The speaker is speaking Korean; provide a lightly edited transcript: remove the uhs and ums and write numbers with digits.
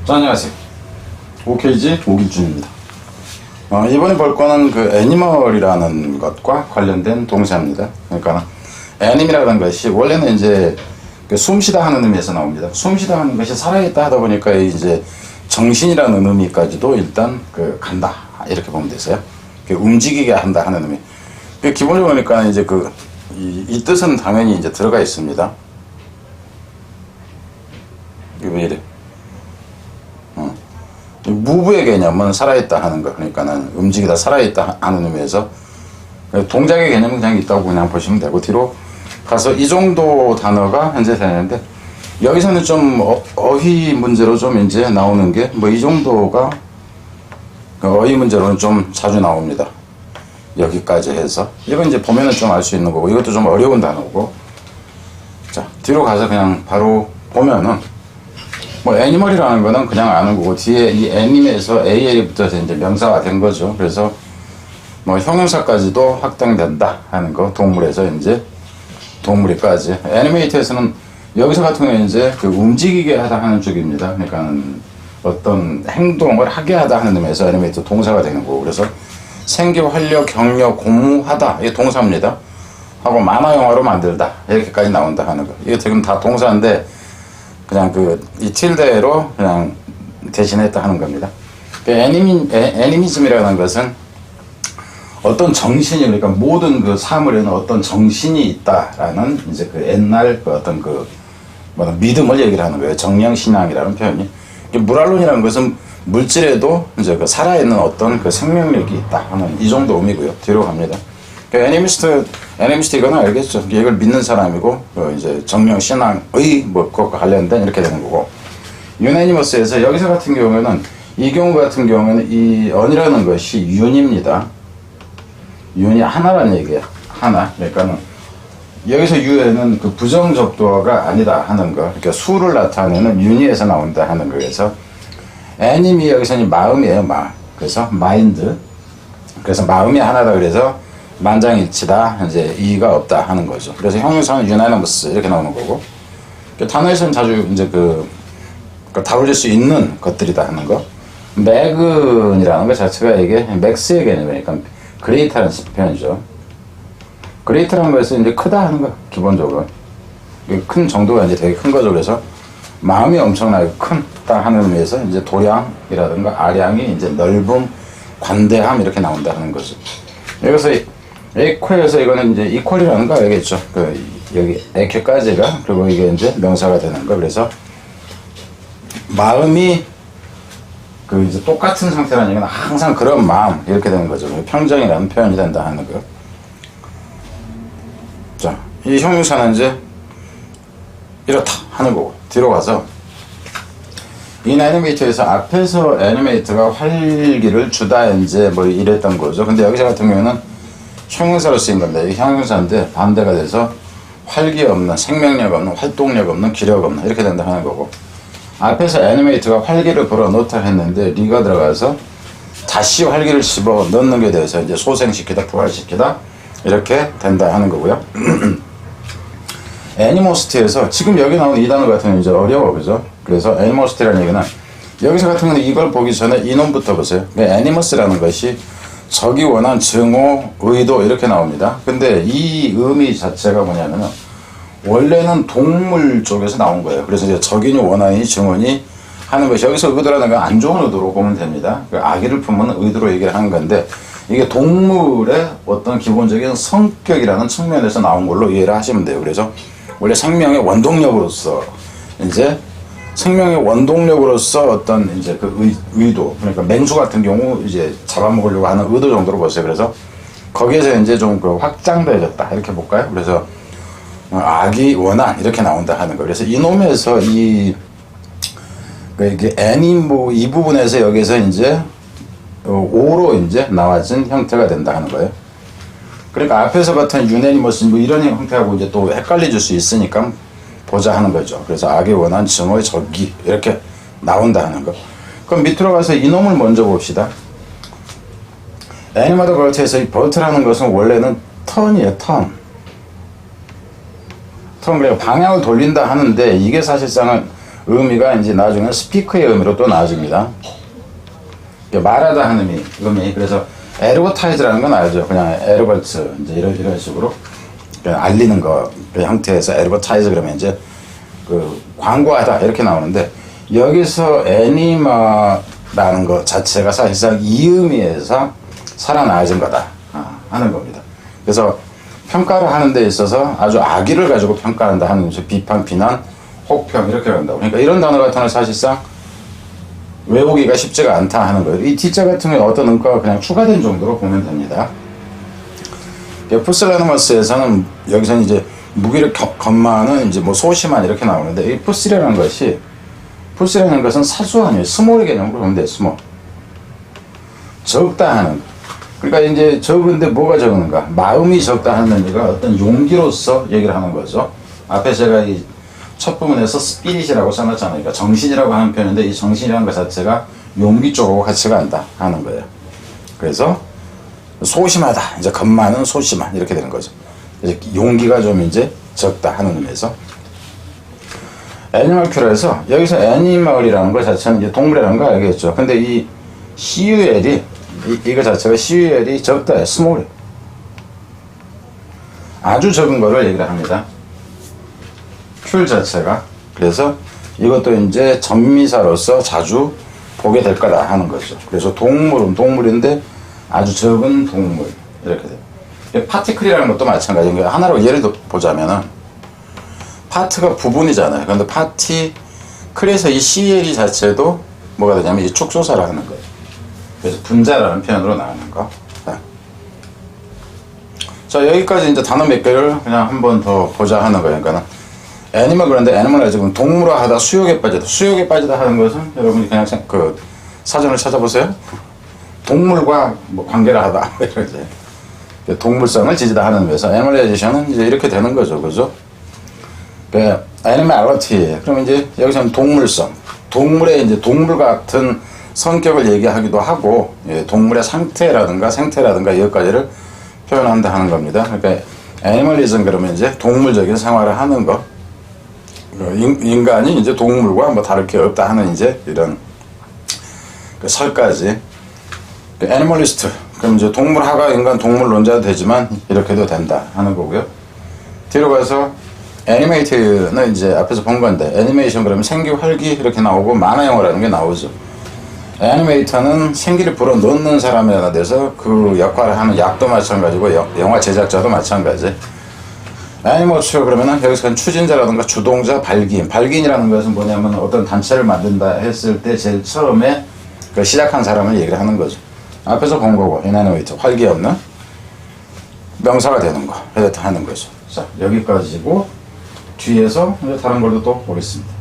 자, 안녕하세요. OKG 오기준입니다. 이번에 볼 거는 그 애니멀이라는 것과 관련된 동사입니다. 그러니까 애니미라는 것이 원래는 이제 그 숨쉬다 하는 의미에서 나옵니다. 숨쉬다 하는 것이 살아있다 하다 보니까 이제 정신이라는 의미까지도 일단 그 간다 이렇게 보면 되세요. 움직이게 한다 하는 의미. 기본적으로 그러니까 이제 이 뜻은 당연히 이제 들어가 있습니다. 이게 왜 이래? 무브의 개념은 살아있다 하는 거, 그러니까는 움직이다, 살아있다 하는 의미에서 동작의 개념은 그냥 있다고 그냥 보시면 되고, 뒤로 가서 이 정도 단어가 현재 되는데, 여기서는 좀 어휘 문제로 좀 이제 나오는 게 뭐 이 정도가 어휘 문제로는 좀 자주 나옵니다. 여기까지 해서 이건 이제 보면은 좀 알 수 있는 거고, 이것도 좀 어려운 단어고. 자, 뒤로 가서 그냥 바로 보면은 뭐 애니멀이라는 거는 그냥 아는 거고, 뒤에 이 애니메에서 AL이 붙어서 이제 명사가 된 거죠. 그래서 뭐 형용사까지도 확장된다 하는 거, 동물에서 이제 동물이까지. 애니메이트에서는 여기서 같은 경우는 이제 움직이게 하다 하는 쪽입니다. 그러니까는 어떤 행동을 하게 하다 하는 의미에서 애니메이트 동사가 되는 거고, 그래서 생기, 활력, 격려, 고무하다 이게 동사입니다. 하고 만화 영화로 만들다 이렇게까지 나온다 하는 거. 이게 지금 다 동사인데 그냥 이 틸대로 그냥 대신했다 하는 겁니다. 애니미즘이라는 것은 어떤 정신이, 그러니까 모든 그 사물에는 어떤 정신이 있다라는 이제 옛날 어떤 믿음을 얘기를 하는 거예요. 정령신앙이라는 표현이. 무랄론이라는 것은 물질에도 이제 살아있는 어떤 생명력이 있다 하는 이 정도 의미고요. 뒤로 갑니다. 애니미스트 이거는 알겠죠. 이걸 믿는 사람이고, 이제 정령신앙의 그것과 관련된 이렇게 되는 거고. 유네니머스에서 여기서 같은 경우에는, 이 경우 같은 경우에는 이 언이라는 것이 윤입니다. 윤이 하나라는 얘기예요. 하나. 그러니까는 여기서 유에는 부정적도가 아니다 하는 거. 그러니까 수를 나타내는 윤이에서 나온다 하는 거에서, 애니미 여기서는 마음이에요. 그래서 마인드. 그래서 마음이 하나다 그래서 만장일치다, 이제 이의가 없다 하는 거죠. 그래서 형용사는 유나이너머스 이렇게 나오는 거고, 단어에서는 자주 이제 다룰 수 있는 것들이다 하는 거. 맥은이라는 것 자체가 이게 맥스의 개념이니까 그레이트라는 표현이죠. 그레이트라는 것은 이제 크다 하는 거, 기본적으로. 큰 정도가 이제 되게 큰 거죠. 그래서 마음이 엄청나게 큰다 하는 의미에서 이제 도량이라든가 아량이 이제 넓음, 관대함 이렇게 나온다 하는 거죠. 여기서 에코에서 이거는 이제 이퀄이라는 거 알겠죠? 여기 에케까지가, 그리고 이게 이제 명사가 되는 거. 그래서 마음이 이제 똑같은 상태라는 얘기는 항상 그런 마음 이렇게 되는 거죠. 평정이라는 표현이 된다 하는 거. 자, 이 형용사는 이제 이렇다 하는 거고, 뒤로 가서 이 애니메이터에서 앞에서 애니메이터가 활기를 주다 이제 뭐 이랬던 거죠. 근데 여기서 같은 경우는 형용사로 쓰인 건데, 이 형용사인데 반대가 돼서 활기 없는, 생명력 없는, 활동력 없는, 기력 없는 이렇게 된다 하는 거고, 앞에서 애니메이터가 활기를 불어넣다 했는데 리가 들어가서 다시 활기를 집어 넣는 게 돼서 이제 소생시키다, 부활시키다 이렇게 된다 하는 거고요. 애니모스티에서 지금 여기 나온 이 단어 같은 경우는 이제 어려워, 그죠? 그래서 애니모스티라는 얘기는 여기서 같은 경우는 이걸 보기 전에 이놈부터 보세요. 애니머스라는 것이 적이 원한 증오, 의도 이렇게 나옵니다. 근데 이 의미 자체가 뭐냐면은 원래는 동물 쪽에서 나온 거예요. 그래서 이제 적이니 원하니 증오니 하는 것이, 여기서 의도라는 건 안 좋은 의도로 보면 됩니다. 악의를 품은 의도로 얘기를 하는 건데, 이게 동물의 어떤 기본적인 성격이라는 측면에서 나온 걸로 이해를 하시면 돼요. 그래서 원래 생명의 원동력으로서 어떤 이제 의도, 그러니까 맹수 같은 경우 이제 잡아먹으려고 하는 의도 정도로 보세요. 그래서 거기에서 이제 좀 확장되어졌다 이렇게 볼까요? 그래서 악이 원한 이렇게 나온다 하는 거. 그래서 이놈에서 이게 이 부분에서 여기서 이제 오로 이제 나와진 형태가 된다 하는 거예요. 그러니까 앞에서 같은 유네니머스 뭐 이런 형태하고 이제 또 헷갈려질 수 있으니까 보자 하는 거죠. 그래서 악이 원한 증오의 적이 이렇게 나온다 하는 거. 그럼 밑으로 가서 이놈을 먼저 봅시다. 애니마더 벌트에서 이 벌트라는 것은 원래는 턴이에요. 턴. 그래요. 방향을 돌린다 하는데, 이게 사실상은 의미가 이제 나중에 스피커의 의미로 또 나아집니다. 말하다 하는 의미. 그래서 에드버타이즈라는 건 알죠. 그냥 에드버트 이제 이런 식으로 그냥 알리는 거 그 형태에서 에드버타이즈 그러면 이제 그 광고하다 이렇게 나오는데 여기서 애니마라는 것 자체가 사실상 이 의미에서 살아나진 거다 하는 겁니다. 그래서 평가를 하는 데 있어서 아주 악의를 가지고 평가한다 하는 거죠. 비판, 비난, 혹평 이렇게 한다고. 그러니까 이런 단어 같은 건 사실상 외우기가 쉽지가 않다 하는 거예요. 이 T자 같은 경우에 어떤 문과가 그냥 추가된 정도로 보면 됩니다. 푸실라노머스에서는 여기서는 이제 무기를 건마는 이제 뭐 소심한 이렇게 나오는데 이 푸실이라는 것은 사소한이에요. 스몰의 개념으로 보면 돼요. 스몰. 적다 하는. 그러니까 이제 적은데 뭐가 적은가? 마음이 적다 하는 의미가 어떤 용기로서 얘기를 하는 거죠. 앞에 제가 이 첫 부분에서 스피릿이라고 써놨잖아요. 그러니까 정신이라고 하는 표현인데 이 정신이라는 것 자체가 용기 쪽으로 같이 간다 하는 거예요. 그래서 소심하다. 이제 겁많은 소심한 이렇게 되는 거죠. 이제 용기가 좀 이제 적다 하는 의미에서 애니멀 큐라에서 여기서 애니멀이라는 것 자체는 이제 동물이라는 거 알겠죠. 근데 이 CUL이 이거 자체가 CUL이 적다예요. 스몰. 아주 적은 거를 얘기를 합니다. 큐 자체가. 그래서 이것도 이제 전미사로서 자주 보게 될 거다 하는 거죠. 그래서 동물은 동물인데 아주 적은 동물 이렇게 돼요. 파티클이라는 것도 마찬가지인 거예요. 하나로 예를 보자면은 파트가 부분이잖아요. 그런데 파티클에서 이 CL이 자체도 뭐가 되냐면 이 축소사를 하는 거예요. 그래서 분자라는 표현으로 나오는 거. 자, 여기까지 이제 단어 몇 개를 그냥 한 번 더 보자 하는 거예요. 그러니까는 애니멀 그런데 애니멀은 지금 동물화하다 수욕에 빠지다. 수욕에 빠지다 하는 것은 여러분이 그냥 그 사전을 찾아보세요. 동물과 뭐 관계를 하다 이렇게 동물성을 지지다 하는 데서 애니멀라이제이션은 이제 이렇게 되는 거죠, 그죠? 그 애니멀리티 그러면 이제 여기서는 동물성, 동물의 이제 동물 같은 성격을 얘기하기도 하고 예, 동물의 상태라든가 생태라든가 여기까지를 표현한다 하는 겁니다. 그러니까 애니멀리즘 그러면 이제 동물적인 생활을 하는 거, 인간이 이제 동물과 뭐 다를 게 없다 하는 이제 이런 그 설까지. 애니멀리스트 그럼 이제 동물학과 인간 동물론자도 되지만 이렇게도 된다 하는 거고요. 뒤로 가서 애니메이트는 이제 앞에서 본 건데 애니메이션 그러면 생기 활기 이렇게 나오고 만화 영화라는 게 나오죠. 애니메이터는 생기를 불어넣는 사람이라 돼서 그 역할을 하는 약도 마찬가지고 영화 제작자도 마찬가지. 애니머처 그러면은 여기서 추진자라든가 주동자, 발기인이라는 것은 뭐냐면 어떤 단체를 만든다 했을 때 제일 처음에 그 시작한 사람을 얘기를 하는 거죠. 앞에서 본 거고 애니메이터 활기 없는 명사가 되는 거 이렇게 하는 거죠. 자, 여기까지고 뒤에서 다른 걸로 또 보겠습니다.